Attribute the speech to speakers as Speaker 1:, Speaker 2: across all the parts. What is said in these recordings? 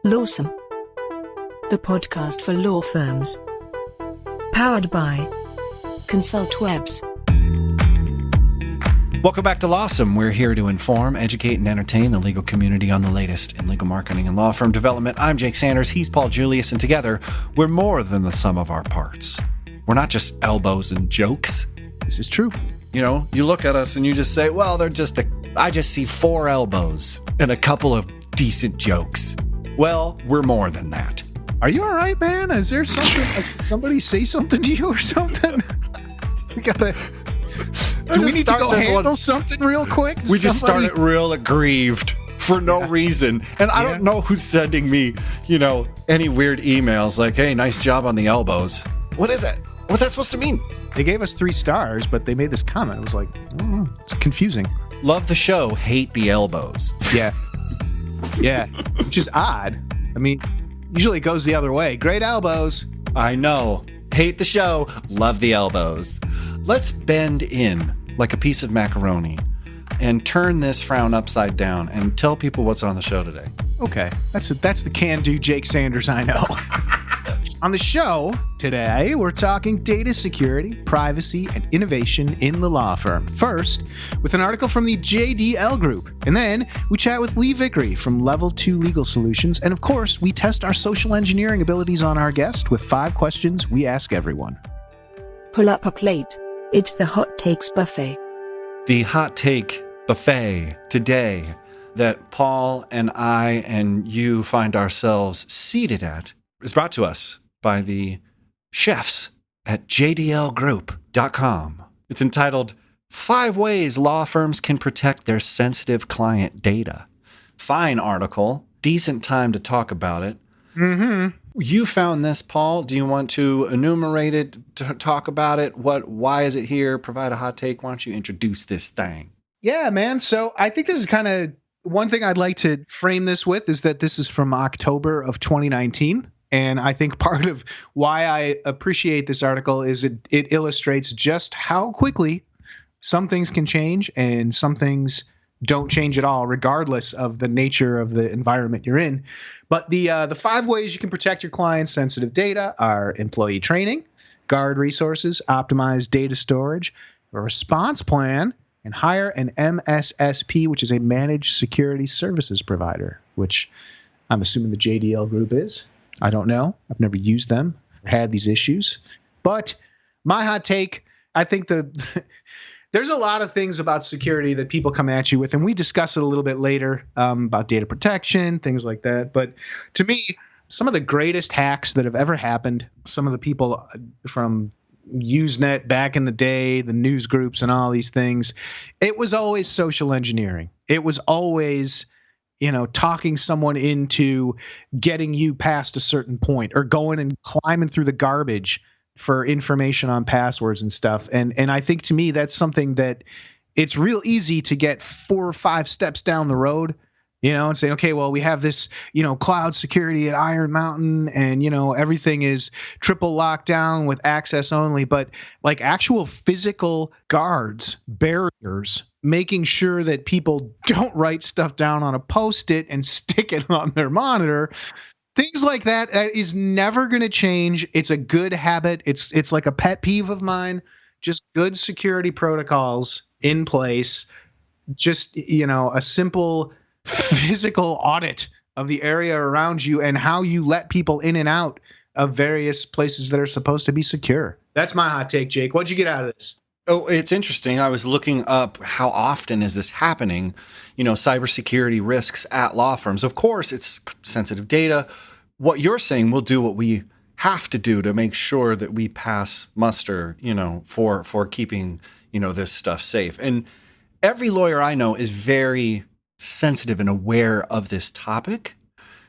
Speaker 1: Lawsome, the podcast for law firms. Powered by ConsultWebs.
Speaker 2: Welcome back to Lawsome. We're here to inform, educate, and entertain the legal community on the latest in legal marketing and law firm development. I'm Jake Sanders. He's Paul Julius. And together, we're more than the sum of our parts. We're not just elbows and jokes.
Speaker 3: This is true.
Speaker 2: You know, you look at us and you just say, well, I just see 4 elbows and a couple of decent jokes. Well, we're more than that.
Speaker 3: Are you all right, man? Is there something, somebody say something to you or something? We gotta... Do we need to go handle something real quick?
Speaker 2: We just started real aggrieved for no reason. And I don't know who's sending me, any weird emails like, hey, nice job on the elbows. What is it? What's that supposed to mean?
Speaker 3: They gave us 3 stars, but they made this comment. It was like, it's confusing.
Speaker 2: Love the show, hate the elbows.
Speaker 3: Yeah. Yeah, which is odd. I mean, usually it goes the other way. Great elbows.
Speaker 2: I know. Hate the show, love the elbows. Let's bend in like a piece of macaroni and turn this frown upside down and tell people what's on the show today.
Speaker 3: Okay, that's the can-do Jake Sanders I know. On the show today, we're talking data security, privacy, and innovation in the law firm. First, with an article from the JDL Group. And then we chat with Lee Vickery from Level 2 Legal Solutions. And of course, we test our social engineering abilities on our guest with 5 questions we ask everyone.
Speaker 1: Pull up a plate. It's the Hot Takes Buffet.
Speaker 2: The Hot Take Buffet today that Paul and I and you find ourselves seated at is brought to us by the chefs at jdlgroup.com. It's entitled 5 Ways Law Firms Can Protect Their Sensitive Client Data. Fine article. Decent time to talk about it.
Speaker 3: Mm-hmm.
Speaker 2: You found this, Paul. Do you want to enumerate it, to talk about it? Why is it here? Provide a hot take. Why don't you introduce this thing?
Speaker 3: Yeah, man. So I think this is kind of one thing I'd like to frame this with is that this is from October of 2019. And I think part of why I appreciate this article is it illustrates just how quickly some things can change and some things don't change at all, regardless of the nature of the environment you're in. But the 5 ways you can protect your client's sensitive data are employee training, guard resources, optimize data storage, a response plan, and hire an MSSP, which is a managed security services provider, which I'm assuming the JDL Group is. I don't know. I've never used them or had these issues. But my hot take, I think there's a lot of things about security that people come at you with, and we discuss it a little bit later about data protection, things like that. But to me, some of the greatest hacks that have ever happened, some of the people from Usenet back in the day, the news groups and all these things, it was always social engineering. It was always talking someone into getting you past a certain point or going and climbing through the garbage for information on passwords and stuff. And I think to me, that's something that it's real easy to get 4 or 5 steps down the road, and say, okay, well, we have this, cloud security at Iron Mountain and, everything is triple lockdown with access only. But like actual physical guards, barriers, making sure that people don't write stuff down on a Post-it and stick it on their monitor. Things like that is never going to change. It's a good habit. It's like a pet peeve of mine. Just good security protocols in place. Just, a simple physical audit of the area around you and how you let people in and out of various places that are supposed to be secure. That's my hot take, Jake. What'd you get out of this?
Speaker 2: Oh, it's interesting. I was looking up how often is this happening, cybersecurity risks at law firms. Of course, it's sensitive data. What you're saying, we'll do what we have to do to make sure that we pass muster, for keeping, this stuff safe. And every lawyer I know is very sensitive and aware of this topic.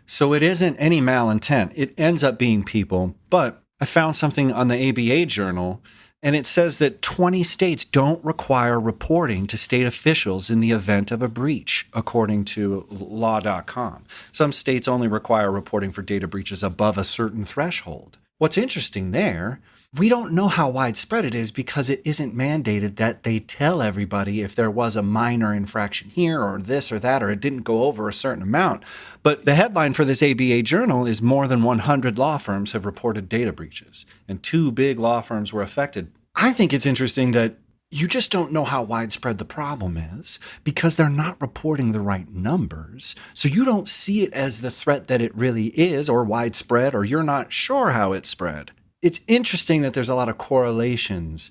Speaker 2: So it isn't any malintent. It ends up being people. But I found something on the ABA journal, and it says that 20 states don't require reporting to state officials in the event of a breach, according to law.com. Some states only require reporting for data breaches above a certain threshold. What's interesting there we don't know how widespread it is because it isn't mandated that they tell everybody if there was a minor infraction here or this or that, or it didn't go over a certain amount. But the headline for this ABA journal is more than 100 law firms have reported data breaches, and 2 big law firms were affected. I think it's interesting that you just don't know how widespread the problem is because they're not reporting the right numbers. So you don't see it as the threat that it really is, or widespread, or you're not sure how it's spread. It's interesting that there's a lot of correlations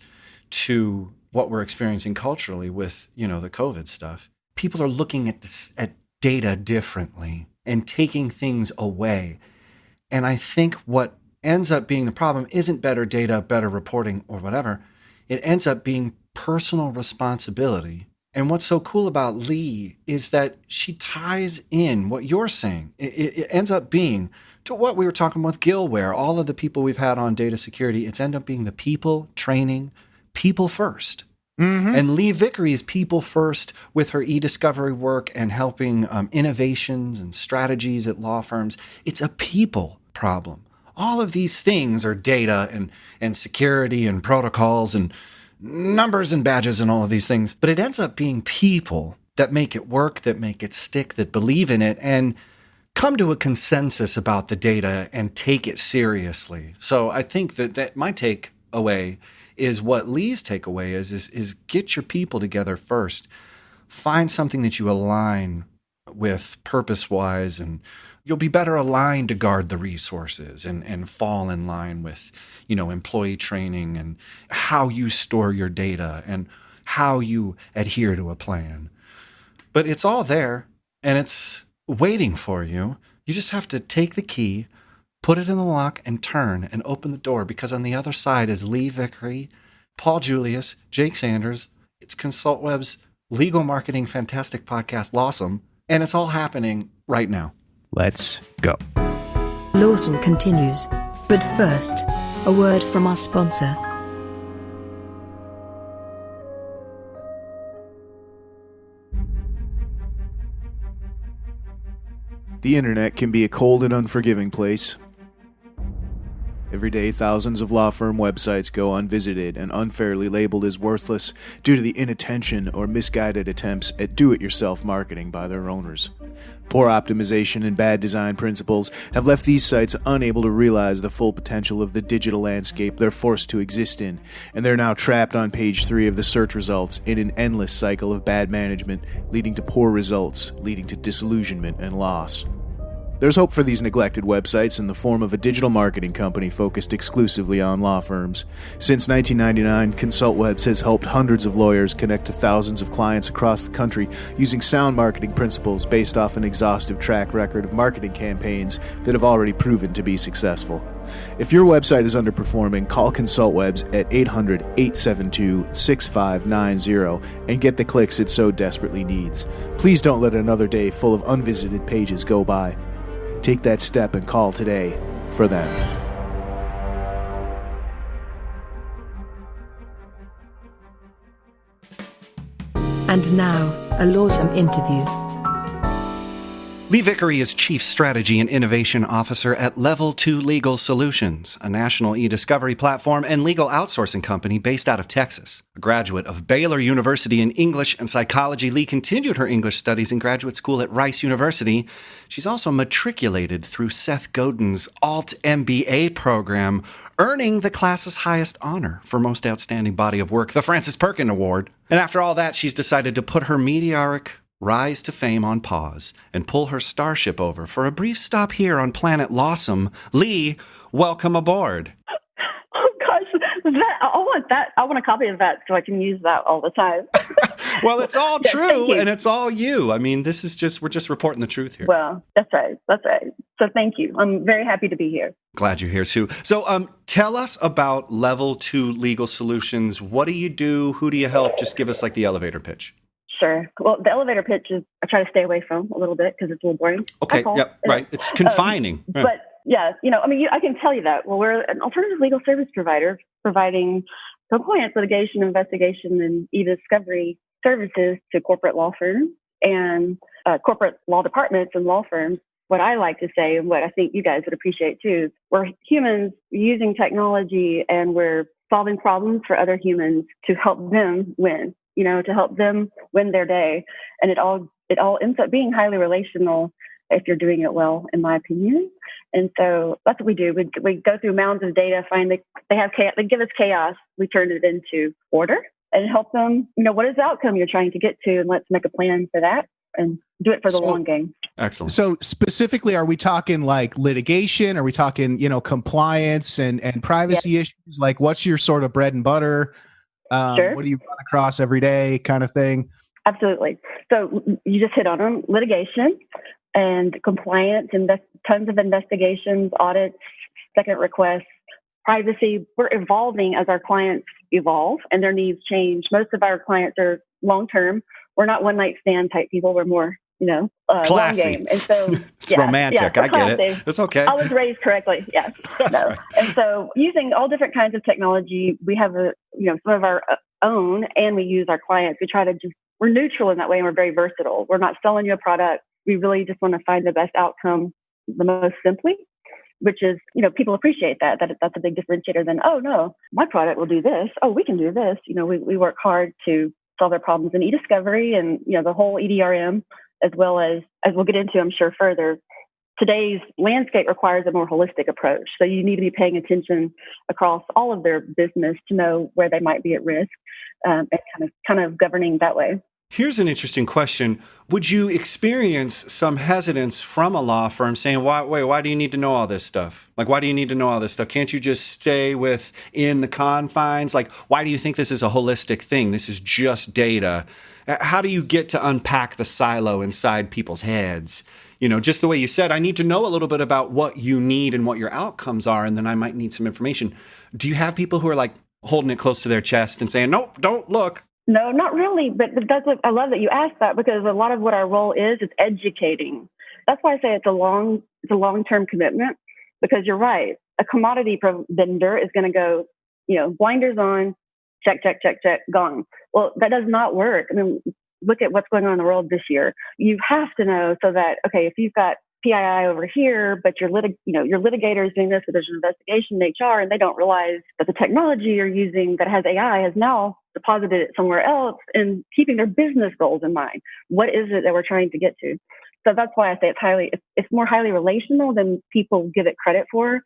Speaker 2: to what we're experiencing culturally with, the COVID stuff. People are looking at data differently and taking things away. And I think what ends up being the problem isn't better data, better reporting, or whatever. It ends up being personal responsibility. And what's so cool about Lee is that she ties in what you're saying. It ends up being to what we were talking with Gil, where all of the people we've had on data security, it's end up being the people, training, people first. Mm-hmm. And Lee Vickery is people first with her eDiscovery work and helping innovations and strategies at law firms. It's a people problem. All of these things are data and security and protocols and numbers and badges and all of these things. But it ends up being people that make it work, that make it stick, that believe in it, and come to a consensus about the data and take it seriously. So I think that my takeaway is what Lee's takeaway is get your people together first. Find something that you align with purpose-wise, and you'll be better aligned to guard the resources and fall in line with, employee training and how you store your data and how you adhere to a plan. But it's all there, and it's waiting for you. You just have to take the key, put it in the lock, and turn and open the door, because on the other side is Lee Vickery, Paul Julius, Jake Sanders. It's ConsultWeb's legal marketing fantastic podcast, Lawsome, and it's all happening right now.
Speaker 3: Let's go.
Speaker 1: Lawsome continues. But first, a word from our sponsor.
Speaker 4: The internet can be a cold and unforgiving place. Every day, thousands of law firm websites go unvisited and unfairly labeled as worthless due to the inattention or misguided attempts at do-it-yourself marketing by their owners. Poor optimization and bad design principles have left these sites unable to realize the full potential of the digital landscape they're forced to exist in, and they're now trapped on page 3 of the search results in an endless cycle of bad management, leading to poor results, leading to disillusionment and loss. There's hope for these neglected websites in the form of a digital marketing company focused exclusively on law firms. Since 1999, ConsultWebs has helped hundreds of lawyers connect to thousands of clients across the country using sound marketing principles based off an exhaustive track record of marketing campaigns that have already proven to be successful. If your website is underperforming, call ConsultWebs at 800-872-6590 and get the clicks it so desperately needs. Please don't let another day full of unvisited pages go by. Take that step and call today for them.
Speaker 1: And now, a Lawsome interview.
Speaker 2: Lee Vickery is Chief Strategy and Innovation Officer at Level 2 Legal Solutions, a national eDiscovery platform and legal outsourcing company based out of Texas. A graduate of Baylor University in English and Psychology, Lee continued her English studies in graduate school at Rice University. She's also matriculated through Seth Godin's Alt MBA program, earning the class's highest honor for most outstanding body of work, the Francis Perkin Award. And after all that, she's decided to put her meteoric rise to fame on pause and pull her starship over for a brief stop here on planet Lawsome. Lee, welcome aboard.
Speaker 5: Oh gosh, I want that. I want a copy of that so I can use that all the time.
Speaker 2: Well, it's all true and it's all you. I mean, we're just reporting the truth here.
Speaker 5: Well, that's right. So thank you. I'm very happy to be here.
Speaker 2: Glad you're here too. So tell us about Level 2 Legal Solutions. What do you do? Who do you help? Just give us like the elevator pitch.
Speaker 5: Sure. Well, the elevator pitch is I try to stay away from a little bit because it's a little boring.
Speaker 2: Okay. Yep. Right. It's confining.
Speaker 5: But yeah, I can tell you that. Well, we're an alternative legal service provider providing compliance, litigation, investigation, and eDiscovery services to corporate law firms and corporate law departments and law firms what I like to say, and what I think you guys would appreciate too, is we're humans using technology and we're solving problems for other humans to help them win, to help them win their day. And it all ends up being highly relational if you're doing it well, in my opinion. And so that's what we do. We go through mounds of data, find they have chaos, they give us chaos. We turn it into order and help them, what is the outcome you're trying to get to? And let's make a plan for that and do it for the long game.
Speaker 2: Excellent.
Speaker 3: So specifically, are we talking like litigation? Are we talking, compliance and privacy issues? Like what's your sort of bread and butter?
Speaker 5: Sure.
Speaker 3: What do you run across every day kind of thing?
Speaker 5: Absolutely. So you just hit on them: litigation and compliance, and tons of investigations, audits, second requests, privacy. We're evolving as our clients evolve and their needs change. Most of our clients are long-term. We're not one-night stand type people. We're more,
Speaker 2: classy.
Speaker 5: long game. And so
Speaker 2: it's romantic. I get it. It's okay.
Speaker 5: I was raised correctly. Yes.
Speaker 2: Right.
Speaker 5: And so using all different kinds of technology, we have some of our own, and we use our clients. We try to we're neutral in that way, and we're very versatile. We're not selling you a product. We really just want to find the best outcome the most simply, which is, people appreciate that's a big differentiator than, oh no, my product will do this. Oh, we can do this. We work hard to solve their problems in eDiscovery and, the whole EDRM, as well as we'll get into, I'm sure, further. Today's landscape requires a more holistic approach. So you need to be paying attention across all of their business to know where they might be at risk, and kind of governing that way.
Speaker 2: Here's an interesting question. Would you experience some hesitance from a law firm saying, why do you need to know all this stuff? Like, why do you need to know all this stuff? Can't you just stay within the confines? Like, why do you think this is a holistic thing? This is just data. How do you get to unpack the silo inside people's heads? Just the way you said, I need to know a little bit about what you need and what your outcomes are, and then I might need some information. Do you have people who are like holding it close to their chest and saying, nope, don't look?
Speaker 5: No, not really. But I love that you asked that, because a lot of what our role is educating. That's why I say it's a long-term commitment, because you're right. A commodity vendor is going to go, blinders on, check, gone. Well, that does not work. I mean, look at what's going on in the world this year. You have to know so that, okay, if you've got PII over here, but your litigator is doing this, but there's an investigation in HR, and they don't realize that the technology you're using that has AI has now deposited it somewhere else, and keeping their business goals in mind. What is it that we're trying to get to? So that's why I say it's more highly relational than people give it credit for.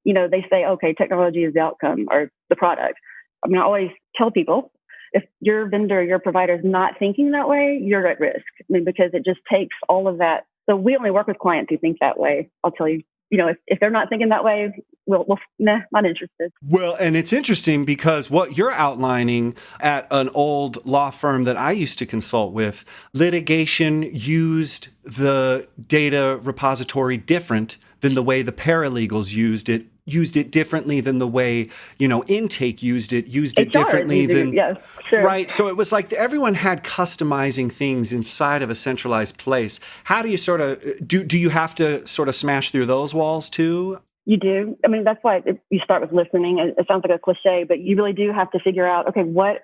Speaker 5: They say, okay, technology is the outcome or the product. I mean, I always tell people, if your vendor, your provider is not thinking that way, you're at risk. I mean, because it just takes all of that. So we only work with clients who think that way. I'll tell you, if they're not thinking that way, we'll not interested.
Speaker 2: Well, and it's interesting because what you're outlining at an old law firm that I used to consult with, litigation used the data repository different than the way the paralegals used it differently than the way, intake used it differently than,
Speaker 5: yes, sure.
Speaker 2: Right. So it was like everyone had customizing things inside of a centralized place. How do you sort of, do you have to sort of smash through those walls too?
Speaker 5: You do. I mean, that's why you start with listening. It sounds like a cliche, but you really do have to figure out, okay, what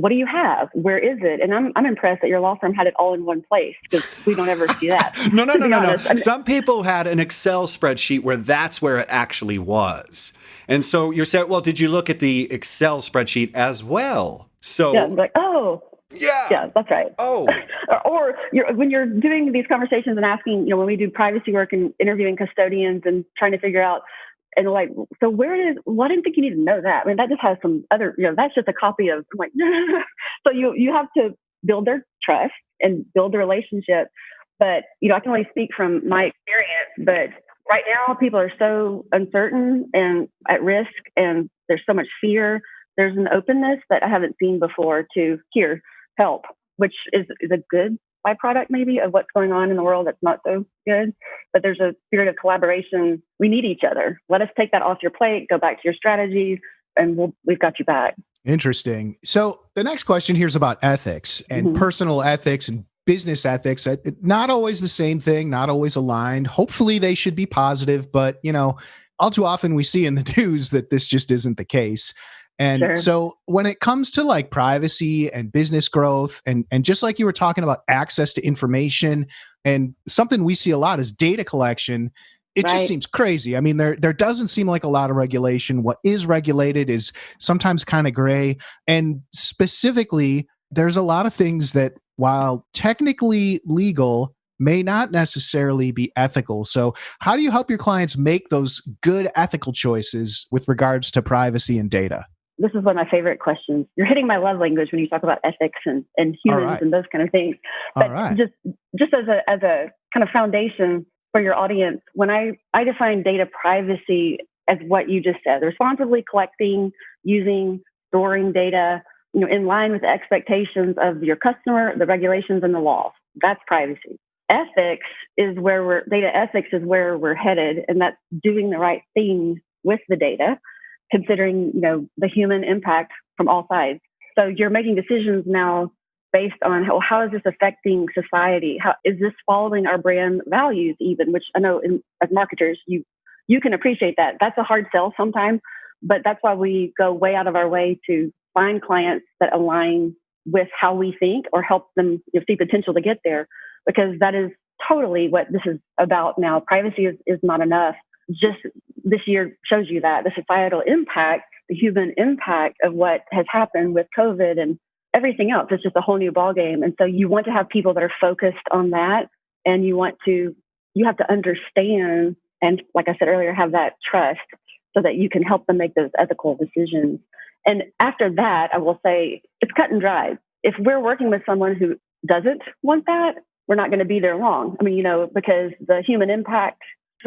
Speaker 5: do you have? Where is it? And I'm impressed that your law firm had it all in one place, because we don't ever see that.
Speaker 2: No. Some people had an Excel spreadsheet where that's where it actually was. And so you're saying, well, did you look at the Excel spreadsheet as well? So
Speaker 5: yeah, like, oh, yeah, that's right.
Speaker 2: Oh,
Speaker 5: or when you're doing these conversations and asking, when we do privacy work and interviewing custodians and trying to figure out, and like, so well, I didn't think you need to know that. I mean, that just has some other, that's just a copy of, I'm like, no. So you have to build their trust and build the relationship. But, I can only speak from my experience, but right now people are so uncertain and at risk, and there's so much fear. There's an openness that I haven't seen before to help, which is a good byproduct maybe of what's going on in the world that's not so good. But there's a spirit of collaboration. We need each other. Let us take that off your plate, go back to your strategies, and we've got you back.
Speaker 3: Interesting. So the next question here is about ethics and personal ethics and business ethics. Not always the same thing, not always aligned. Hopefully they should be positive, but all too often we see in the news that this just isn't the case. And
Speaker 5: Sure.
Speaker 3: so when it comes to like privacy and business growth and just like you were talking about access to information and something we see a lot is data collection, it just
Speaker 5: Right.
Speaker 3: seems crazy. I mean, there doesn't seem like a lot of regulation. What is regulated is sometimes kind of gray. And specifically, there's a lot of things that, while technically legal, may not necessarily be ethical. So how do you help your clients make those good ethical choices with regards to privacy and data?
Speaker 5: This is one of my favorite questions. You're hitting my love language when you talk about ethics and humans
Speaker 3: right.
Speaker 5: and those kind of things.
Speaker 3: All
Speaker 5: But
Speaker 3: right.
Speaker 5: just as a kind of foundation for your audience, when I define data privacy as what you just said, responsibly collecting, using, storing data, in line with the expectations of your customer, the regulations and the laws. That's privacy. Ethics is where data ethics is where we're headed, and that's doing the right thing with the data, considering, the human impact from all sides. So you're making decisions now based on how is this affecting society? How is this following our brand values even, which I know as marketers, you can appreciate that. That's a hard sell sometimes, but that's why we go way out of our way to find clients that align with how we think or help them see potential to get there, because that is totally what this is about now. Privacy is not enough. Just this year shows you that the societal impact, the human impact of what has happened with COVID and everything else. It's just a whole new ballgame. And so you want to have people that are focused on that, and you have to understand, and like I said earlier, have that trust so that you can help them make those ethical decisions. And after that, I will say it's cut and dry. If we're working with someone who doesn't want that, we're not going to be there long. I mean, because the human impact,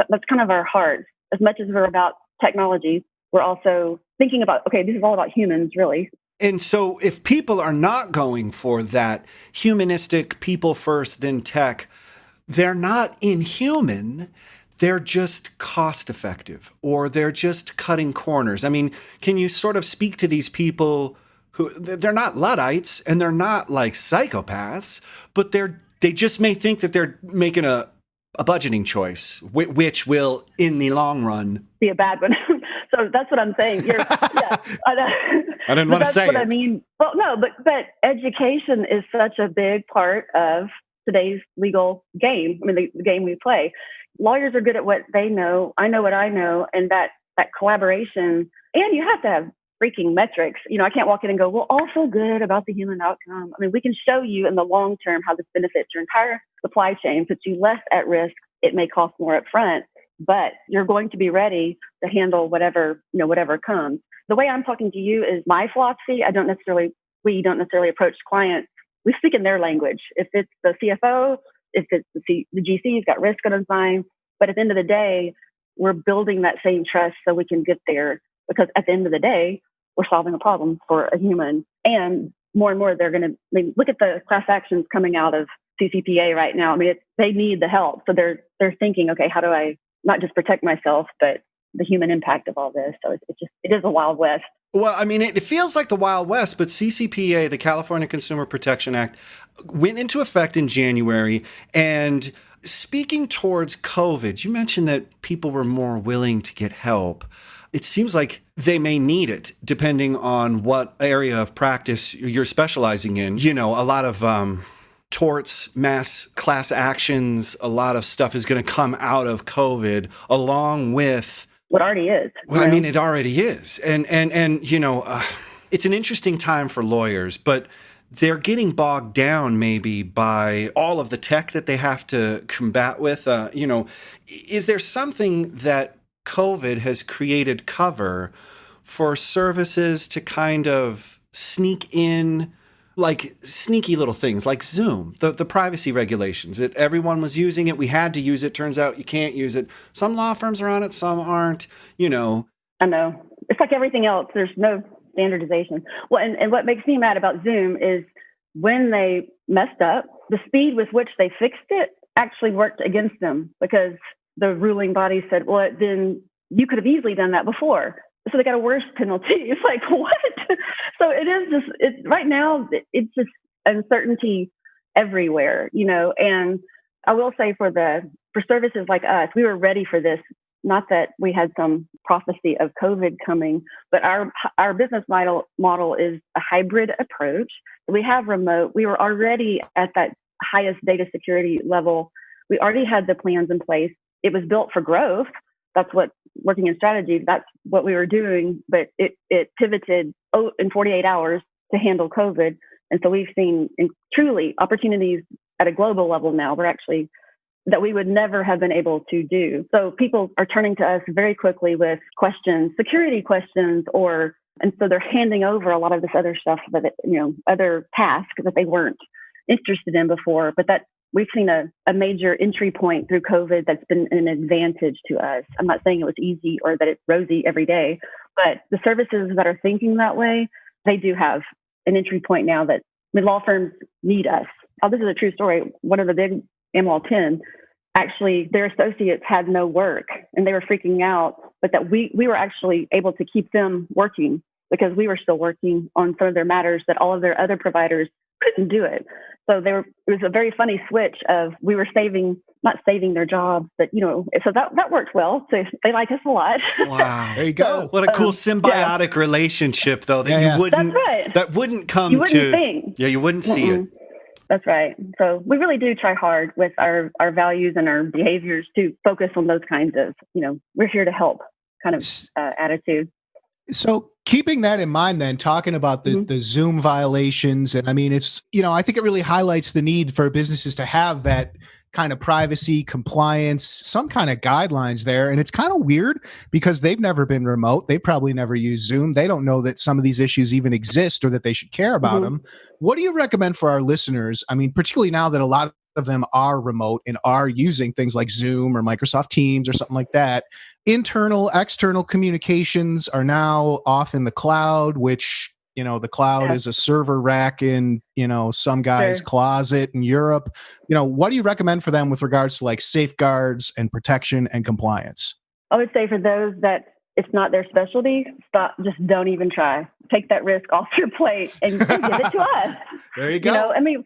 Speaker 5: that's kind of our heart. As much as we're about technology, we're also thinking about, okay, this is all about humans, really.
Speaker 2: And so if people are not going for that humanistic, people first, then tech, they're not inhuman. They're just cost effective, or they're just cutting corners. I mean, can you sort of speak to these people who they're not Luddites and they're not like psychopaths, but they just may think that they're making a budgeting choice, which will, in the long run,
Speaker 5: be a bad one. So that's what I'm saying. Yeah,
Speaker 2: I didn't want to say it.
Speaker 5: That's what I mean. Well, no, but education is such a big part of today's legal game. I mean, the game we play. Lawyers are good at what they know. I know what I know, and that collaboration. And you have to have freaking metrics. I can't walk in and go, "Well, all feel good about the human outcome." I mean, we can show you in the long term how this benefits your entire supply chain, puts you less at risk. It may cost more up front, but you're going to be ready to handle whatever comes. The way I'm talking to you is my philosophy. We don't necessarily approach clients. We speak in their language. If it's the CFO, if it's the GC's got risk on his mind, but at the end of the day, we're building that same trust so we can get there, because at the end of the day, we're solving a problem for a human. And more and more, look at the class actions coming out of CCPA right now. I mean, they need the help. So they're thinking, okay, how do I not just protect myself, but the human impact of all this? So it is a Wild West.
Speaker 2: Well, I mean, it feels like the Wild West, but CCPA, the California Consumer Protection Act, went into effect in January. And speaking towards COVID, you mentioned that people were more willing to get help. It seems like they may need it, depending on what area of practice you're specializing in. A lot of torts, mass class actions, a lot of stuff is going to come out of COVID, along with
Speaker 5: what already is.
Speaker 2: Well, I mean, it already is. And it's an interesting time for lawyers, but they're getting bogged down maybe by all of the tech that they have to combat with. Is there something that COVID has created cover for services to kind of sneak in, like sneaky little things like Zoom, the privacy regulations? Everyone was using it. We had to use it. Turns out you can't use it. Some law firms are on it. Some aren't,
Speaker 5: I know. It's like everything else. There's no standardization. Well, and what makes me mad about Zoom is when they messed up, the speed with which they fixed it actually worked against them, because the ruling body said, well, then you could have easily done that before. So they got a worse penalty. It's like, what? So right now, it's just uncertainty everywhere, and I will say for services like us, we were ready for this not that we had some prophecy of COVID coming, but our business model is a hybrid approach. We have remote. We were already at that highest data security level. We already had the plans in place. It was built for growth. That's what working in strategy. That's what we were doing, but it pivoted in 48 hours to handle COVID. And so we've seen truly opportunities at a global level now. We're actually that we would never have been able to do. So people are turning to us very quickly with questions, security questions, and so they're handing over a lot of this other stuff other tasks that they weren't interested in before. But that we've seen a major entry point through COVID that's been an advantage to us. I'm not saying it was easy or that it's rosy every day, but the services that are thinking that way, they do have an entry point now that law firms need us. Oh, this is a true story. One of the big AmLaw 10, actually, their associates had no work and they were freaking out, but that we were actually able to keep them working because we were still working on some of their matters that all of their other providers couldn't do it. So it was a very funny switch of we were not saving their jobs, but so that worked well. So they like us a lot.
Speaker 2: Wow.
Speaker 4: There you go.
Speaker 5: So,
Speaker 2: What a cool symbiotic relationship though that you wouldn't that wouldn't come
Speaker 5: you wouldn't
Speaker 2: to
Speaker 5: think.
Speaker 2: Yeah, you wouldn't see it.
Speaker 5: That's right. So we really do try hard with our values and our behaviors to focus on those kinds of, we're here to help kind of attitude.
Speaker 3: So keeping that in mind, then talking about the Zoom violations, and I mean, it's, I think it really highlights the need for businesses to have that kind of privacy, compliance, some kind of guidelines there. And it's kind of weird because they've never been remote. They probably never used Zoom. They don't know that some of these issues even exist or that they should care about them. What do you recommend for our listeners? I mean, particularly now that a lot of them are remote and are using things like Zoom or Microsoft Teams or something like that. Internal, external communications are now off in the cloud, which, the cloud is a server rack in, some guy's closet in Europe. What do you recommend for them with regards to like safeguards and protection and compliance?
Speaker 5: I would say for those that it's not their specialty, just don't even try. Take that risk off your plate and give it to us.
Speaker 3: There you go.
Speaker 5: I mean,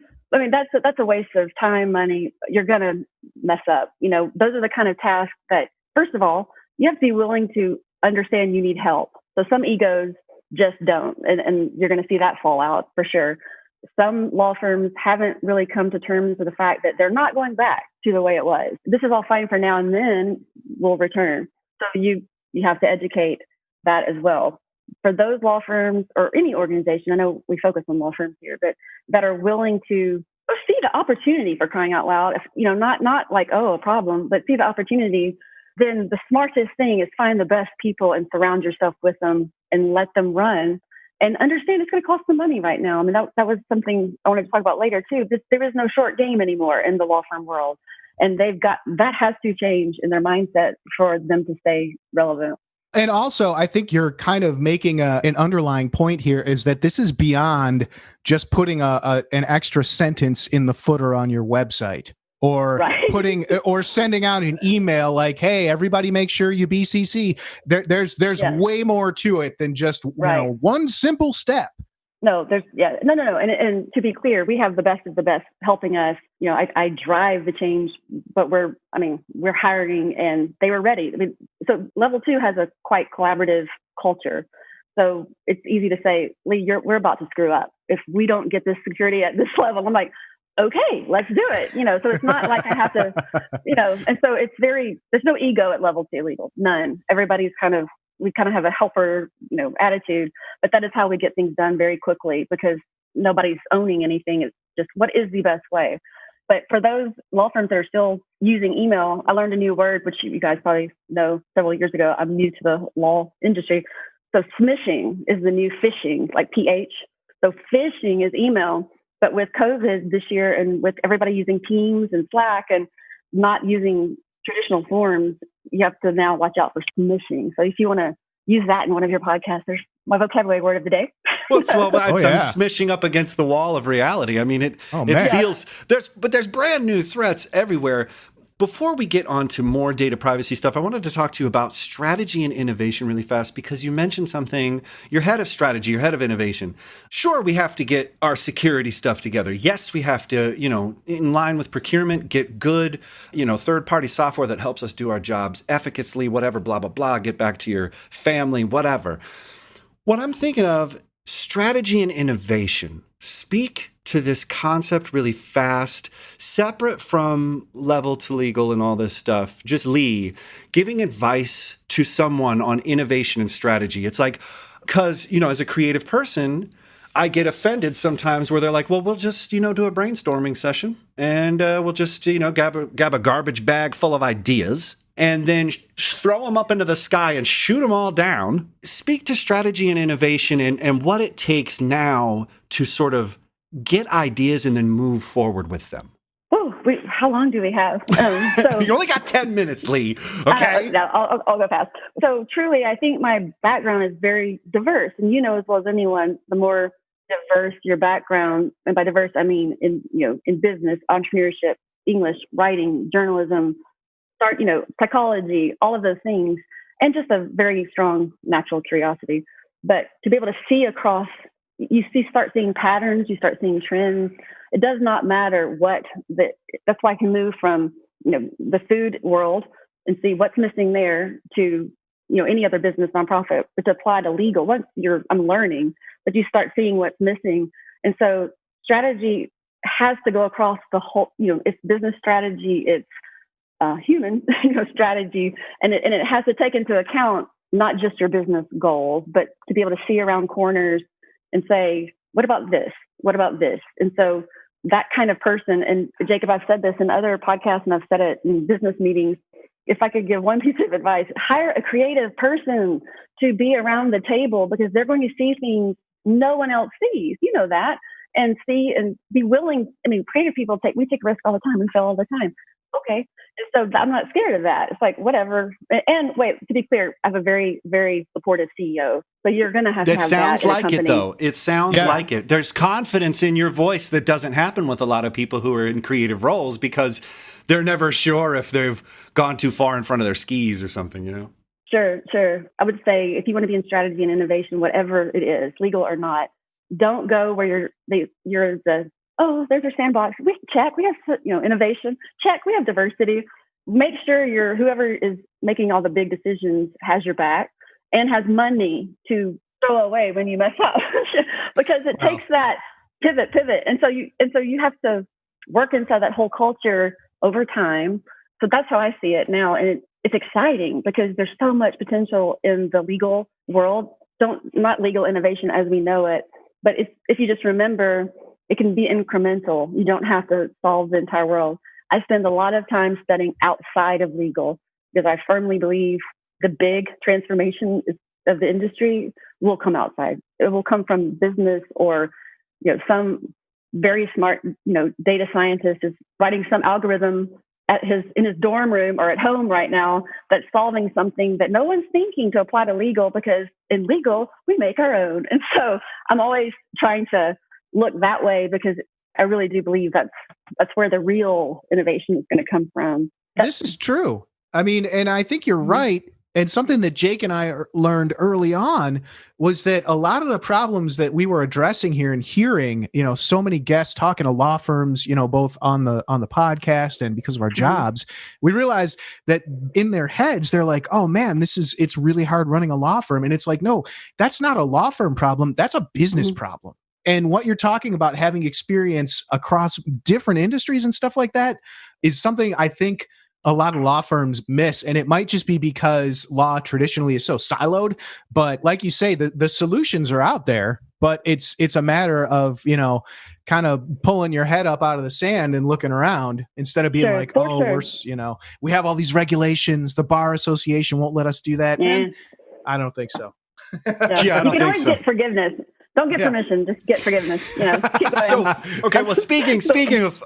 Speaker 5: that's a waste of time, money. You're going to mess up. Those are the kind of tasks that, first of all, you have to be willing to understand you need help. So some egos just don't. And you're going to see that fall out for sure. Some law firms haven't really come to terms with the fact that they're not going back to the way it was. This is all fine for now and then we'll return. So you have to educate that as well. For those law firms or any organization, I know we focus on law firms here, but that are willing to see the opportunity, for crying out loud, not like, a problem, but see the opportunity, then the smartest thing is find the best people and surround yourself with them and let them run and understand it's going to cost them money right now. I mean, that was something I wanted to talk about later too. There is no short game anymore in the law firm world. And that has to change in their mindset for them to stay relevant.
Speaker 3: And also, I think you're kind of making an underlying point here is that this is beyond just putting an extra sentence in the footer on your website or or sending out an email like, hey, everybody make sure you BCC. There's way more to it than just one simple step.
Speaker 5: No, no. And to be clear, we have the best of the best helping us. I drive the change, but we're hiring and they were ready. I mean, so level 2 has a quite collaborative culture. So it's easy to say, Lee, we're about to screw up. If we don't get this security at this level, I'm like, okay, let's do it. So it's not like I have to, and so there's no ego at level 2 legal, none. Everybody's we kind of have a helper, attitude, but that is how we get things done very quickly because nobody's owning anything. It's just what is the best way. But for those law firms that are still using email, I learned a new word, which you guys probably know several years ago. I'm new to the law industry. So smishing is the new phishing, like PH. So phishing is email. But with COVID this year and with everybody using Teams and Slack and not using traditional forms, you have to now watch out for smishing. So if you want to use that in one of your podcasts, there's my vocabulary word of the day.
Speaker 2: I'm smishing up against the wall of reality. I mean, it feels there's brand new threats everywhere. Before we get on to more data privacy stuff, I wanted to talk to you about strategy and innovation really fast, because you mentioned something. You're head of strategy, you're head of innovation. Sure, we have to get our security stuff together. Yes, we have to, in line with procurement, get good, third-party software that helps us do our jobs efficaciously, whatever, blah, blah, blah, get back to your family, whatever. What I'm thinking of, strategy and innovation. Speak to this concept really fast, separate from level to legal and all this stuff. Just Lee, giving advice to someone on innovation and strategy. It's like, because, as a creative person, I get offended sometimes where they're like, well, we'll just, do a brainstorming session and we'll just, grab a garbage bag full of ideas and then throw them up into the sky and shoot them all down. Speak to strategy and innovation and what it takes now to sort of get ideas and then move forward with them.
Speaker 5: Oh, how long do we have?
Speaker 2: You only got 10 minutes, Lee. Okay.
Speaker 5: No, I'll go fast. So truly, I think my background is very diverse. And as well as anyone, the more diverse your background, and by diverse, I mean in business, entrepreneurship, English, writing, journalism, psychology, all of those things, and just a very strong natural curiosity. But to be able to see across, start seeing patterns, you start seeing trends. It does not matter that's why I can move from, the food world and see what's missing there to, any other business, nonprofit, but to apply to legal. I'm learning, but you start seeing what's missing. And so strategy has to go across the whole, it's business strategy, it's human, strategy, and it has to take into account not just your business goals, but to be able to see around corners and say, what about this? What about this? And so that kind of person, and Jacob, I've said this in other podcasts and I've said it in business meetings, if I could give one piece of advice, hire a creative person to be around the table, because they're going to see things no one else sees. You know that. And see and be willing. Creative people take risks all the time and fail all the time. Okay. And so I'm not scared of that. It's like, whatever. And wait, to be clear, I have a very, very supportive CEO. So you're going to have
Speaker 2: that
Speaker 5: that.
Speaker 2: Sounds like it, though. It sounds like it. There's confidence in your voice that doesn't happen with a lot of people who are in creative roles, because they're never sure if they've gone too far in front of their skis or something,
Speaker 5: Sure. I would say if you want to be in strategy and innovation, whatever it is, legal or not, don't go where there's our sandbox. We check. We have, innovation. Check. We have diversity. Make sure whoever is making all the big decisions has your back and has money to throw away when you mess up, because it takes that pivot. And so you have to work inside that whole culture over time. So that's how I see it now. And it's exciting because there's so much potential in the legal world. Not legal innovation as we know it, but if you just remember, it can be incremental. You don't have to solve the entire world. I spend a lot of time studying outside of legal because I firmly believe the big transformation of the industry will come outside. It will come from business or, some very smart, data scientist is writing some algorithm in his dorm room or at home right now that's solving something that no one's thinking to apply to legal, because in legal, we make our own. And so I'm always trying to look that way, because I really do believe that's where the real innovation is going to come from.
Speaker 3: This is true. And I think you're right. And something that Jake and I learned early on was that a lot of the problems that we were addressing here and hearing, so many guests talking to law firms, both on the podcast and because of our jobs, we realized that in their heads, they're like, oh man, it's really hard running a law firm. And it's like, no, that's not a law firm problem. That's a business problem. And what you're talking about, having experience across different industries and stuff like that, is something I think a lot of law firms miss. And it might just be because law traditionally is so siloed. But like you say, the solutions are out there, but it's a matter of, kind of pulling your head up out of the sand and looking around instead of being we have all these regulations. The Bar Association won't let us do that. And I don't think so.
Speaker 5: I don't think so. Get forgiveness. Don't get permission. Just get forgiveness. Keep going.
Speaker 2: So, okay. Well, speaking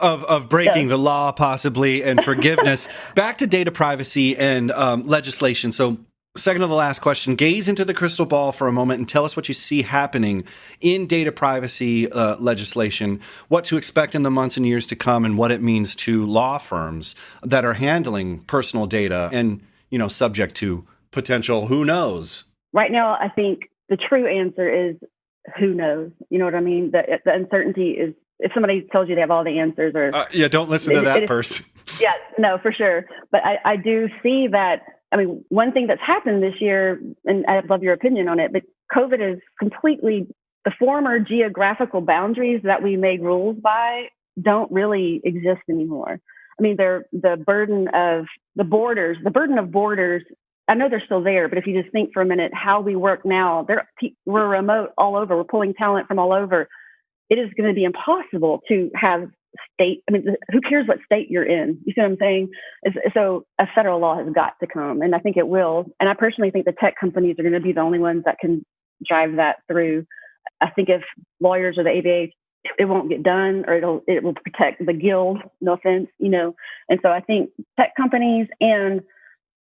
Speaker 2: of breaking the law, possibly, and forgiveness, back to data privacy and legislation. So, Second to the last question, gaze into the crystal ball for a moment and tell us what you see happening in data privacy legislation, what to expect in the months and years to come, and what it means to law firms that are handling personal data and, subject to potential who knows.
Speaker 5: Right now, I think the true answer is who knows. You know what I mean? The uncertainty is, if somebody tells you they have all the answers, or
Speaker 2: don't listen to that person.
Speaker 5: Yeah, no, for sure. But I do see that. I mean, one thing that's happened this year, and I'd love your opinion on it, but COVID is completely, the former geographical boundaries that we made rules by don't really exist anymore. I mean, the burden of borders, I know they're still there, but if you just think for a minute how we work now, we're remote all over, we're pulling talent from all over. It is going to be impossible to have state. I mean, who cares what state you're in? You see what I'm saying? So a federal law has got to come, and I think it will. And I personally think the tech companies are going to be the only ones that can drive that through. I think if lawyers or the ABA, it won't get done, or it will protect the guild. No offense, And so I think tech companies and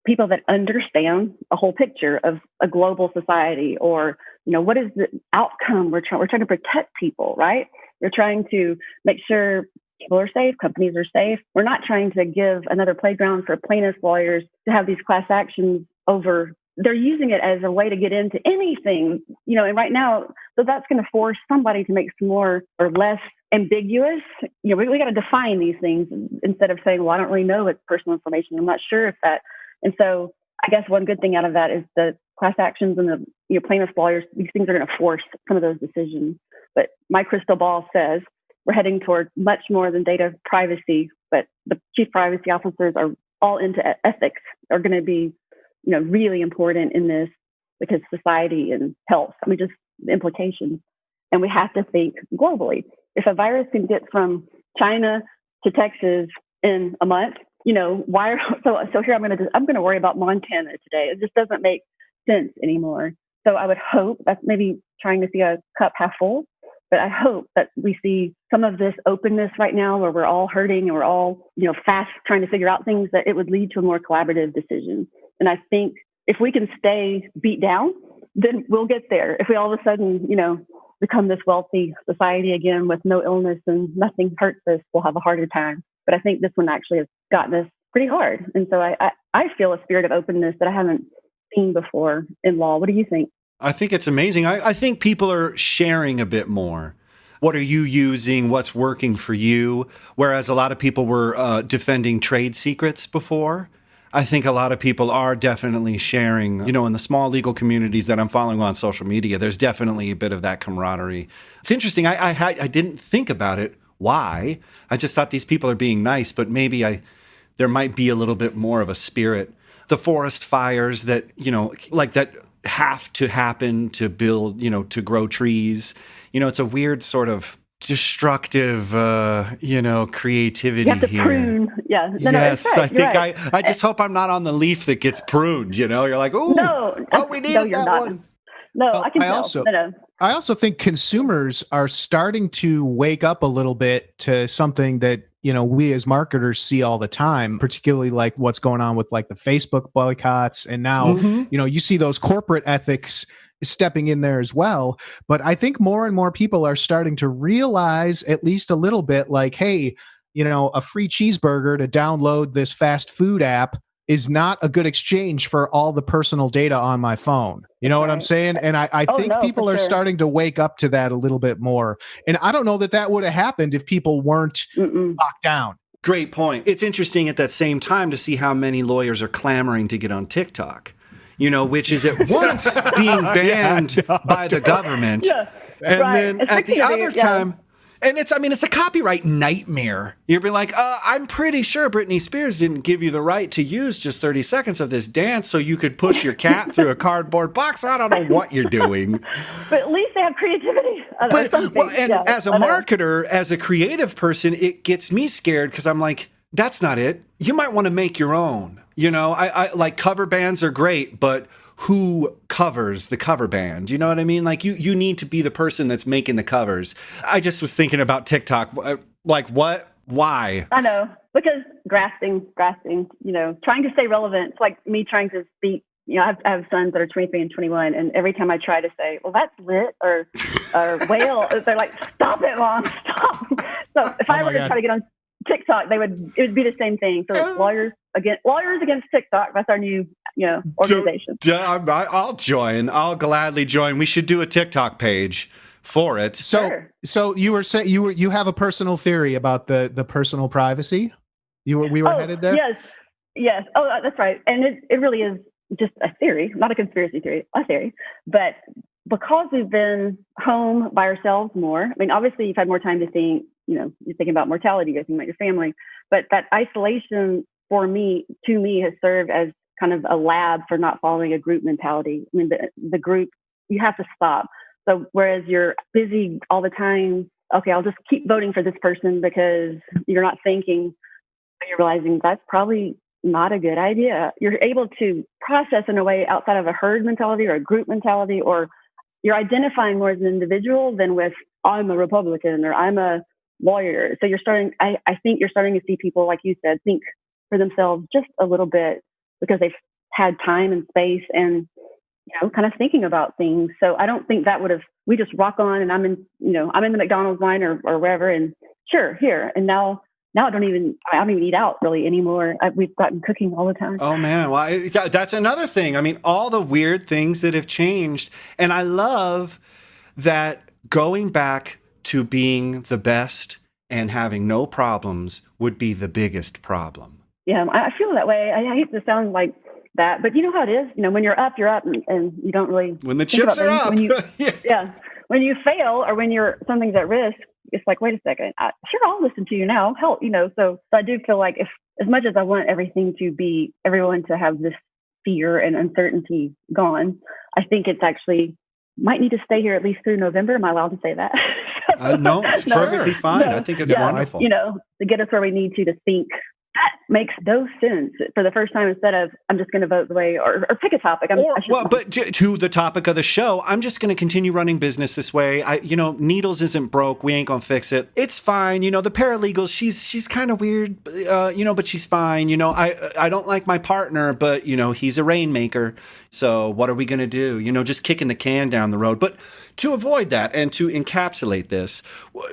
Speaker 5: people that understand a whole picture of a global society, or what is the outcome? We're trying to protect people, right? We're trying to make sure people are safe, companies are safe. We're not trying to give another playground for plaintiffs lawyers to have these class actions over. They're using it as a way to get into anything, and right now, so that's going to force somebody to make some more or less ambiguous. We got to define these things instead of saying, well, I don't really know it's personal information. I'm not sure if that. And so I guess one good thing out of that is the class actions and the plaintiffs lawyers, these things are going to force some of those decisions. But my crystal ball says we're heading toward much more than data privacy, but the chief privacy officers are all into ethics, are going to be, really important in this, because society and health, just the implications. And we have to think globally. If a virus can get from China to Texas in a month, why? So here I'm going to worry about Montana today. It just doesn't make sense anymore. So I would hope, that's maybe trying to see a cup half full, but I hope that we see some of this openness right now, where we're all hurting and we're all, fast trying to figure out things, that it would lead to a more collaborative decision. And I think if we can stay beat down, then we'll get there. If we all of a sudden, become this wealthy society again with no illness and nothing hurts us, we'll have a harder time. But I think this one actually has gotten us pretty hard. And so I feel a spirit of openness that I haven't seen before in law. What do you think?
Speaker 2: I think it's amazing. I think people are sharing a bit more. What are you using? What's working for you? Whereas a lot of people were defending trade secrets before. I think a lot of people are definitely sharing, in the small legal communities that I'm following on social media, there's definitely a bit of that camaraderie. It's interesting. I didn't think about it. Why? I just thought these people are being nice, but maybe there might be a little bit more of a spirit. The forest fires that, like that have to happen to build, to grow trees. It's a weird sort of destructive, creativity
Speaker 5: you have to
Speaker 2: here.
Speaker 5: Prune. Yeah. No,
Speaker 2: yes,
Speaker 5: right.
Speaker 2: I think I just hope I'm not on the leaf that gets pruned. You're like, oh, we needed that one.
Speaker 5: No, I can tell.
Speaker 4: I also think consumers are starting to wake up a little bit to something that, we as marketers see all the time, particularly like what's going on with like the Facebook boycotts. And now, you see those corporate ethics stepping in there as well. But I think more and more people are starting to realize at least a little bit like, hey, a free cheeseburger to download this fast food app is not a good exchange for all the personal data on my phone. You know what I'm saying? And I think people are starting to wake up to that a little bit more. And I don't know that would have happened if people weren't locked down.
Speaker 2: Great point. It's interesting at that same time to see how many lawyers are clamoring to get on TikTok, which is at once being banned by the government. Yeah. And then at the other time, and it's a copyright nightmare. You'd be like, I'm pretty sure Britney Spears didn't give you the right to use just 30 seconds of this dance so you could push your cat through a cardboard box. I don't know what you're doing.
Speaker 5: But at least they have creativity.
Speaker 2: As a marketer, as a creative person, it gets me scared because I'm like, that's not it. You might want to make your own. I like cover bands are great, but who covers the cover band? You know what I mean? Like you need to be the person that's making the covers. I just was thinking about TikTok. Like what? Why?
Speaker 5: I know, because grasping, trying to stay relevant. It's like me trying to speak I have sons that are 23 and 21, and every time I try to say, well, that's lit or whale, they're like, stop it, Mom, stop. So if I were to try to get on TikTok, it would be the same thing. So lawyers against TikTok. That's our new, organization.
Speaker 2: I'll join. I'll gladly join. We should do a TikTok page for it.
Speaker 3: So you were saying you have a personal theory about the personal privacy. We were headed there.
Speaker 5: Yes. Oh, that's right. And it really is just a theory, not a conspiracy theory, a theory. But because we've been home by ourselves more, I mean, obviously you've had more time to think. You're thinking about mortality, you're thinking about your family. But that isolation to me, has served as kind of a lab for not following a group mentality. I mean, the group, you have to stop. So whereas you're busy all the time, okay, I'll just keep voting for this person because you're not thinking, you're realizing that's probably not a good idea. You're able to process in a way outside of a herd mentality or a group mentality, or you're identifying more as an individual than with, I'm a Republican or I'm a lawyer. So I think you're starting to see people, like you said, think for themselves just a little bit because they've had time and space and, kind of thinking about things. So I don't think that we just rock on and I'm in the McDonald's line or wherever and sure, here. And now I don't even eat out really anymore. We've gotten cooking all the time.
Speaker 2: Oh man. Well, that's another thing. I mean, all the weird things that have changed. And I love that going back to being the best and having no problems would be the biggest problem.
Speaker 5: Yeah, I feel that way. I hate to sound like that, but you know how it is. When you're up, and you don't really.
Speaker 2: When the chips are up.
Speaker 5: When you fail or when something's at risk, it's like, wait a second. Sure, I'll listen to you now. Help, So I do feel like if, as much as I want everyone to have this fear and uncertainty gone, I think it's actually might need to stay here at least through November. Am I allowed to say that?
Speaker 2: No, it's perfectly fine. I think it's wonderful.
Speaker 5: To get us where we need to think. That makes no sense for the first time. Instead of I'm just going to vote the way or pick a topic.
Speaker 2: But to the topic of the show, I'm just going to continue running business this way. Needles isn't broke. We ain't going to fix it. It's fine. The paralegal, she's kind of weird, but she's fine. I don't like my partner, but he's a rainmaker. So what are we going to do? Just kicking the can down the road. But to avoid that and to encapsulate this,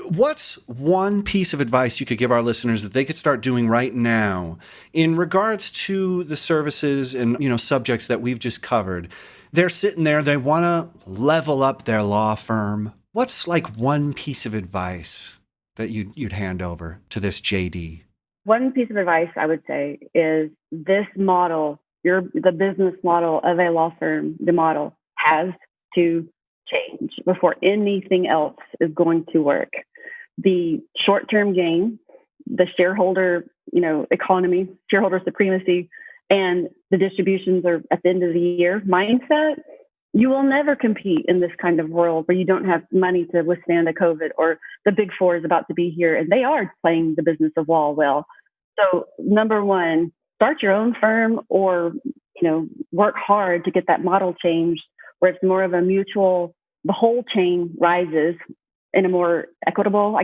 Speaker 2: what's one piece of advice you could give our listeners that they could start doing right now in regards to the services and, subjects that we've just covered? They're sitting there, they want to level up their law firm. What's like one piece of advice that you'd hand over to this JD?
Speaker 5: One piece of advice I would say is this model, the business model of a law firm, the model has to change before anything else is going to work. The short-term gain, the shareholder, economy, shareholder supremacy, and the distributions are at the end of the year mindset, you will never compete in this kind of world where you don't have money to withstand a COVID or the big four is about to be here and they are playing the business of law well. So number one, start your own firm or, work hard to get that model changed where it's more of a mutual, the whole chain rises in a more equitable,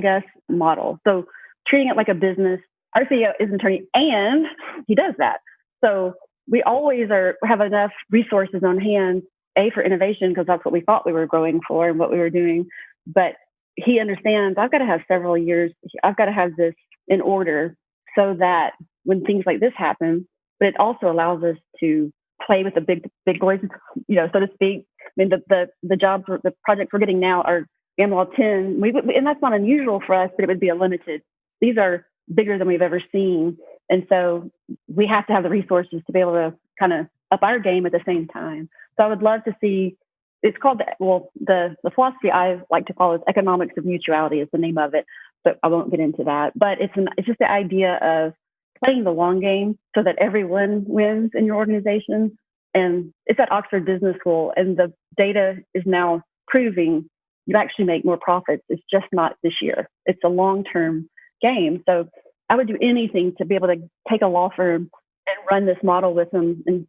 Speaker 5: model. So treating it like a business. Our CEO is an attorney and he does that. So we always have enough resources on hand, for innovation, because that's what we thought we were growing for and what we were doing. But he understands I've got to have several years. I've got to have this in order so that when things like this happen, but it also allows us to play with the big boys, so to speak. I mean, the jobs, the projects we're getting now are AmLaw 10. And that's not unusual for us, but it would be a limited. These are bigger than we've ever seen. And so we have to have the resources to be able to kind of up our game at the same time. So I would love to see, it's called, the philosophy I like to call is economics of mutuality is the name of it, but I won't get into that. But it's just the idea of playing the long game so that everyone wins in your organization. And it's at Oxford Business School, and the data is now proving you actually make more profits. It's just not this year. It's a long-term game. So I would do anything to be able to take a law firm and run this model with them and,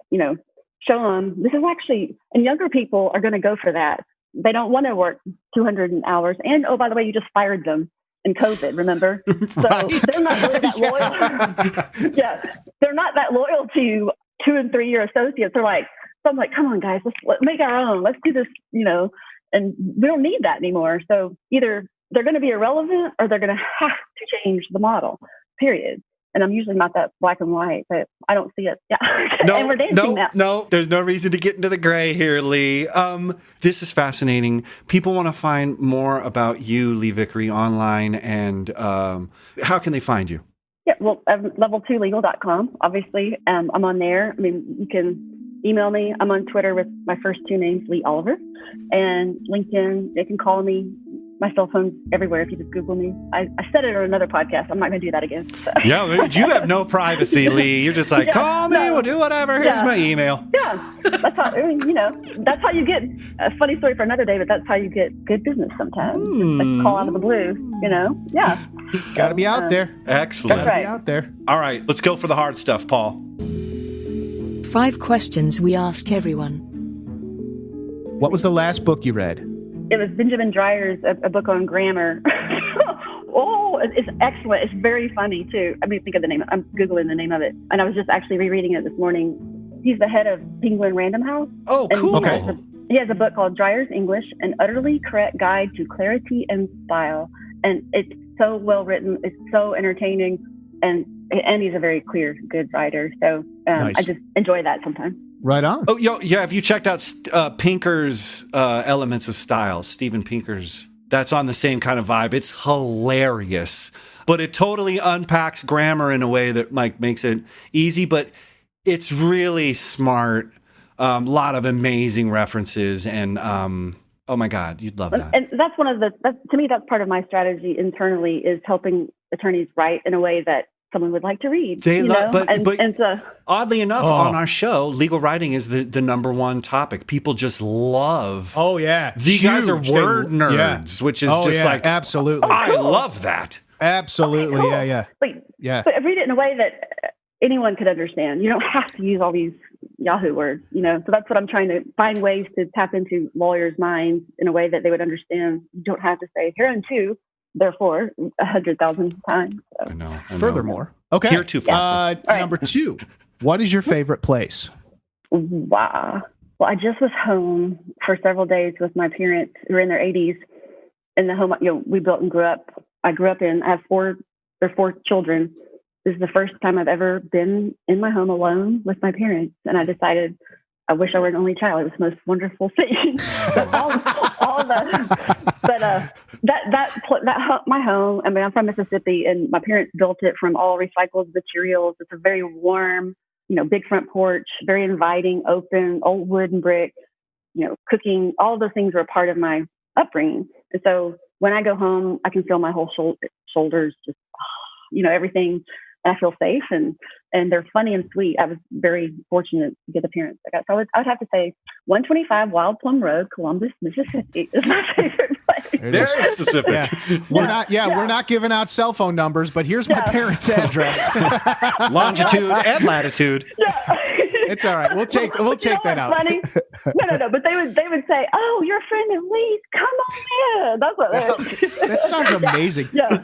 Speaker 5: show them this is actually, and younger people are going to go for that. They don't want to work 200 hours. And, oh, by the way, you just fired them in COVID, remember? So they're not really that loyal. Yeah. They're not that loyal to 2 and 3 year associates. They're like, So I'm like, come on, guys, let's make our own. Let's do this, and we don't need that anymore. So either they're going to be irrelevant or they're going to have to change the model, period. And I'm usually not that black and white, but I don't see it. Yeah. And we're dancing now.
Speaker 2: No, there's no reason to get into the gray here, Lee. This is fascinating. People want to find more about you, Lee Vickery, online, and how can they find you?
Speaker 5: Yeah, well, level2legal.com, obviously. I'm on there. I mean, you can email me. I'm on Twitter with my first two names, Lee Oliver, and LinkedIn. They can call me. My cell phone's everywhere if you just Google me. I said it on another podcast. I'm not going to do that again. So.
Speaker 2: Yeah, you have no privacy, Lee. You're just like, call me, we'll do whatever. Here's my email.
Speaker 5: Yeah, that's how, that's how you get, a funny story for another day, but that's how you get good business sometimes. Just like call out of the blue, Yeah.
Speaker 4: Got to be out there.
Speaker 2: Excellent.
Speaker 5: That's right.
Speaker 4: Be out there.
Speaker 2: All right, let's go for the hard stuff, Paul.
Speaker 1: 5 questions we ask everyone.
Speaker 4: What was the last book you read?
Speaker 5: It was Benjamin Dreyer's, a book on grammar. Oh, it's excellent. It's very funny, too. I mean, think of the name. I'm Googling the name of it. And I was just actually rereading it this morning. He's the head of Penguin Random House.
Speaker 2: Oh, cool.
Speaker 4: Okay.
Speaker 5: He has a book called Dreyer's English, An Utterly Correct Guide to Clarity and Style. And it's so well written. It's so entertaining. And he's a very clear, good writer. So
Speaker 4: Nice.
Speaker 5: I just enjoy that sometimes.
Speaker 4: Right on.
Speaker 2: Oh, yeah. Have you checked out Pinker's Elements of Style? Steven Pinker's. That's on the same kind of vibe. It's hilarious, but it totally unpacks grammar in a way that makes it easy. But it's really smart. A lot of amazing references, and oh my God, you'd love that.
Speaker 5: And that's to me, that's part of my strategy internally is helping attorneys write in a way that someone would like to read.
Speaker 2: But oddly enough, on our show, legal writing is the number one topic. People just love.
Speaker 4: Oh yeah,
Speaker 2: these guys are word nerds, which is like
Speaker 4: absolutely.
Speaker 2: I love that.
Speaker 4: Absolutely,
Speaker 5: okay, cool. But read it in a way that anyone could understand. You don't have to use all these Yahoo words, So that's what I'm trying to find ways to tap into lawyers' minds in a way that they would understand. You don't have to say hereunto, therefore 100,000 times. So.
Speaker 2: I know.
Speaker 4: Furthermore, okay.
Speaker 2: Heretofore.
Speaker 4: Number 2, what is your favorite place?
Speaker 5: Wow. Well, I just was home for several days with my parents who are in their 80s in the home, we built and grew up. I have 4 children. This is the first time I've ever been in my home alone with my parents. And I decided I wish I were an only child. It was the most wonderful thing. My home, I mean, I'm from Mississippi and my parents built it from all recycled materials. It's a very warm, big front porch, very inviting, open, old wood and brick, cooking, all of those things were a part of my upbringing. And so when I go home, I can feel my whole shoulders, just, everything. And I feel safe and they're funny and sweet. I was very fortunate to get the parents I got. So I would have to say 125 Wild Plum Road, Columbus, Mississippi is my favorite place.
Speaker 2: Very specific.
Speaker 4: Yeah. We're not giving out cell phone numbers, but here's my parents' address.
Speaker 2: Longitude and latitude.
Speaker 5: Yeah.
Speaker 4: It's all right. We'll take that out.
Speaker 5: Funny? No. But they would say, "Oh, you're a friend of Lee's. Come on in." That's what
Speaker 4: that sounds amazing.
Speaker 5: Yeah.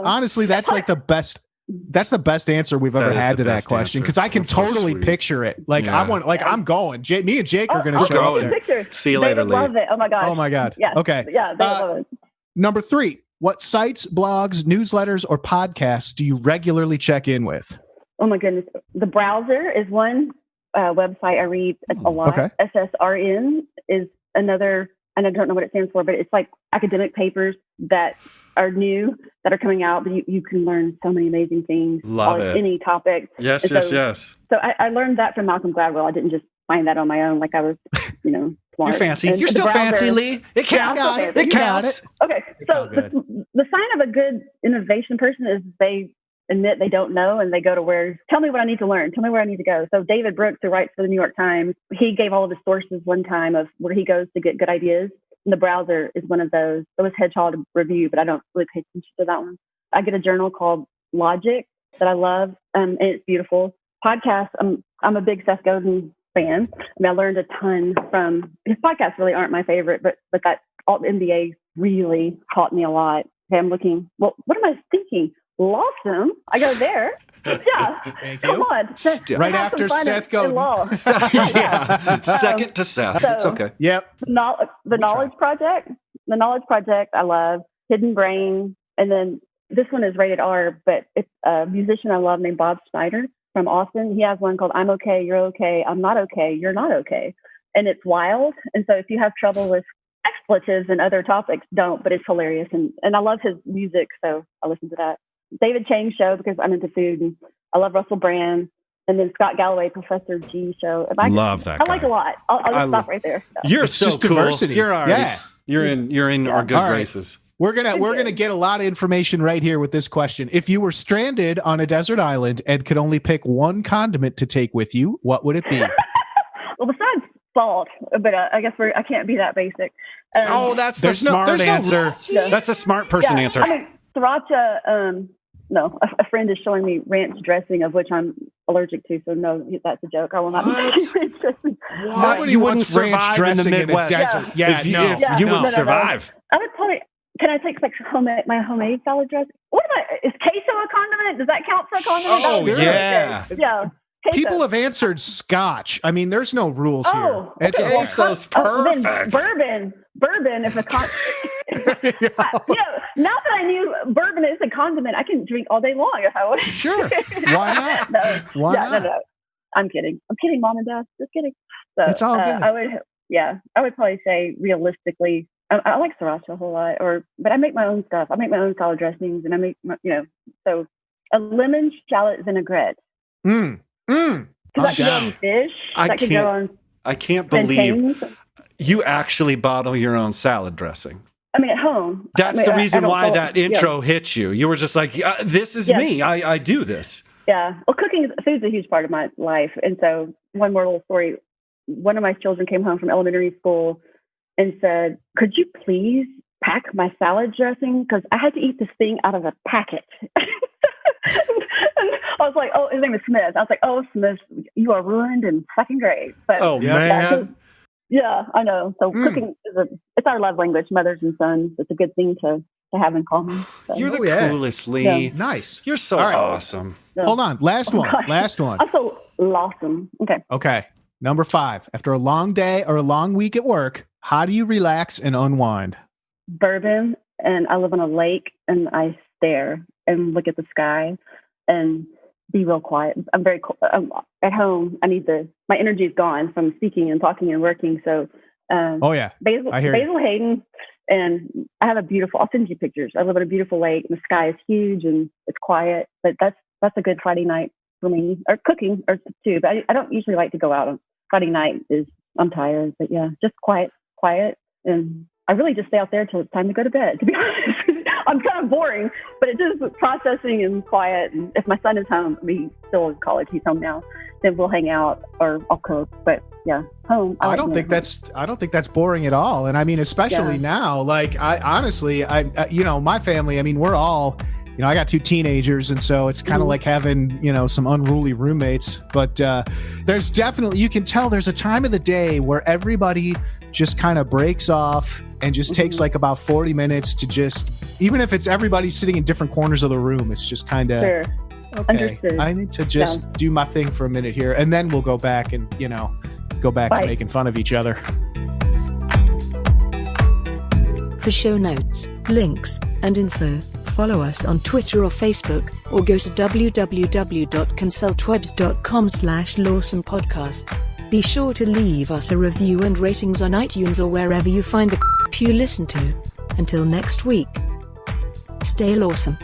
Speaker 4: Honestly, that's like the best. That's the best answer we've ever had to that question because I can totally picture it. Like I'm going. Me and Jake are going to show up there.
Speaker 2: See you later, Lee.
Speaker 5: Love it. Oh my God.
Speaker 4: Oh my God.
Speaker 5: Yeah.
Speaker 4: Okay.
Speaker 5: Yeah. They love it.
Speaker 4: Number 3, what sites, blogs, newsletters, or podcasts do you regularly check in with?
Speaker 5: Oh my goodness. The browser is one website I read a lot.
Speaker 4: Okay.
Speaker 5: SSRN is another, and I don't know what it stands for, but it's like academic papers that are new that are coming out, but you can learn so many amazing things
Speaker 2: on
Speaker 5: any topic.
Speaker 2: Yes.
Speaker 5: So I learned that from Malcolm Gladwell. I didn't just find that on my own. Like I was, smart.
Speaker 2: You're fancy. You're still fancy, Lee. It counts. It counts.
Speaker 5: Okay. So the sign of a good innovation person is they admit they don't know and they go to tell me what I need to learn. Tell me where I need to go. So David Brooks, who writes for the New York Times, he gave all of his sources one time of where he goes to get good ideas. And the browser is one of those. It was Hedgehog Review, but I don't really pay attention to that one. I get a journal called Logic that I love, and it's beautiful. Podcasts, I'm a big Seth Godin fan. I mean, I learned a ton from his podcasts. Really aren't my favorite, but that Alt MBA really taught me a lot. Okay, I'm looking. Well, what am I thinking? Lawsome. I go there. Yeah.
Speaker 4: Thank
Speaker 5: Come
Speaker 4: you.
Speaker 5: on.
Speaker 2: Still.
Speaker 3: Right
Speaker 5: Have some
Speaker 3: after
Speaker 5: fun
Speaker 3: Seth
Speaker 5: in
Speaker 3: Godin.
Speaker 5: law.
Speaker 2: Yeah. Second to Seth.
Speaker 5: So-
Speaker 2: It's okay.
Speaker 3: Yep.
Speaker 5: The Knowledge Project. The Knowledge Project, I love. Hidden Brain. And then this one is rated R, but it's a musician I love named Bob Snyder from Austin. He has one called I'm Okay, You're Okay, I'm Not Okay, You're Not Okay. And it's wild. And so if you have trouble with expletives and other topics, don't, but it's hilarious. And I love his music, so I listen to that. David Chang's show because I'm into food, and I love Russell Brand. And then Scott Galloway, Professor G show.
Speaker 2: Love that
Speaker 5: I like
Speaker 2: guy.
Speaker 5: a lot. I'll just stop right there. So.
Speaker 2: You're
Speaker 3: It's
Speaker 2: so
Speaker 3: just
Speaker 2: cool.
Speaker 3: diversity.
Speaker 2: You're already,
Speaker 3: Yeah.
Speaker 2: You're in our good
Speaker 3: All right.
Speaker 2: graces.
Speaker 3: We're gonna get a lot of information right here with this question. If you were stranded on a desert island and could only pick one condiment to take with you, what would it be?
Speaker 5: Well, besides salt, but I guess I can't be that basic.
Speaker 2: That's the
Speaker 3: there's no-
Speaker 2: smart
Speaker 3: there's no
Speaker 2: answer.
Speaker 3: rules
Speaker 5: here.
Speaker 2: That's a smart person answer.
Speaker 5: I mean, sriracha. No, a friend is showing me ranch dressing, of which I'm allergic to. So no, that's a joke. I will not be
Speaker 2: What?
Speaker 5: taking ranch dressing.
Speaker 3: Nobody
Speaker 2: You wouldn't
Speaker 3: wants ranch
Speaker 2: survive in the
Speaker 3: dressing in a
Speaker 2: Midwest.
Speaker 3: desert. Yeah,
Speaker 2: if you,
Speaker 3: no.
Speaker 2: if
Speaker 5: Yeah,
Speaker 2: you
Speaker 5: no,
Speaker 2: would
Speaker 5: no, no.
Speaker 2: survive.
Speaker 5: I would probably. Can I take like my homemade salad dressing? What about is queso a condiment? Does that count for a condiment?
Speaker 2: Oh,
Speaker 5: That would be
Speaker 2: yeah.
Speaker 5: good. Yeah. Queso.
Speaker 3: People have answered scotch. I mean, there's no rules
Speaker 5: Oh,
Speaker 3: here. It's
Speaker 5: okay, well,
Speaker 2: Queso's
Speaker 5: then
Speaker 2: perfect.
Speaker 5: bourbon. If a now that I knew bourbon is a condiment, I can drink all day long if I want.
Speaker 3: Sure. Why not?
Speaker 5: No,
Speaker 3: Why
Speaker 5: yeah,
Speaker 3: not?
Speaker 5: no. I'm kidding, Mom and Dad. Just kidding. So,
Speaker 3: It's all good.
Speaker 5: I would probably say realistically, I like sriracha a whole lot, but I make my own stuff. I make my own salad dressings, and I make so a lemon shallot vinaigrette.
Speaker 3: Mm.
Speaker 5: Because that could go on fish. That could go on
Speaker 2: I can't believe
Speaker 5: plantains.
Speaker 2: you actually bottle your own salad dressing.
Speaker 5: I mean, at home.
Speaker 2: That's
Speaker 5: I mean,
Speaker 2: the
Speaker 5: I
Speaker 2: reason
Speaker 5: don't
Speaker 2: why
Speaker 5: call-
Speaker 2: that intro hit you. You were just like, this is
Speaker 5: Yes.
Speaker 2: me. I do this.
Speaker 5: Yeah. Well, food's a huge part of my life. And so one more little story. One of my children came home from elementary school and said, could you please pack my salad dressing? Because I had to eat this thing out of a packet. And I was like, oh, his name is Smith. I was like, oh, Smith, you are ruined in second grade. But
Speaker 2: Oh,
Speaker 3: Yeah.
Speaker 2: man.
Speaker 5: yeah, I know. So cooking it's our love language, mothers and sons. It's a good thing to have in common. So.
Speaker 2: You're the
Speaker 3: Oh, yeah.
Speaker 2: coolest, Lee.
Speaker 5: Yeah.
Speaker 3: Nice.
Speaker 2: You're so
Speaker 3: All right.
Speaker 2: awesome.
Speaker 3: Hold on. Last one.
Speaker 5: gosh.
Speaker 3: Last one.
Speaker 5: I'm so awesome. Okay.
Speaker 3: Okay. Number 5. After a long day or a long week at work, how do you relax and unwind?
Speaker 5: Bourbon, and I live on a lake, and I stare and look at the sky and be real quiet. I'm very at home. My energy is gone from speaking and talking and working. So,
Speaker 3: Oh, yeah.
Speaker 5: Basil
Speaker 3: I hear you.
Speaker 5: Hayden, and I have I'll send you pictures. I live on a beautiful lake, and the sky is huge and it's quiet. But that's a good Friday night for me, or cooking, or too. But I don't usually like to go out on Friday night. I'm tired, but yeah, just quiet, and I really just stay out there till it's time to go to bed. To be honest, I'm kind of boring, but it's just processing and quiet. And if my son is home, he's still in college, he's home now, then we'll hang out or I'll cook. But yeah, home.
Speaker 3: I don't think that's boring at all. And I mean, especially now, like I honestly, my family, I mean, we're all, I got 2 teenagers, and so it's kind of like having, some unruly roommates. But there's definitely, you can tell there's a time of the day where everybody just kind of breaks off and just takes like about 40 minutes to just, even if it's everybody sitting in different corners of the room, it's just kind of,
Speaker 5: Sure.
Speaker 3: okay,
Speaker 5: Understood.
Speaker 3: I need to just do my thing for a minute here. And then we'll go back and, go back to
Speaker 5: Bye.
Speaker 3: making fun of each other.
Speaker 1: For show notes, links, and info, follow us on Twitter or Facebook, or go to www.consultwebs.com/lawsomepodcast. Be sure to leave us a review and ratings on iTunes or wherever you find the you listen to. Until next week, stay lawsome.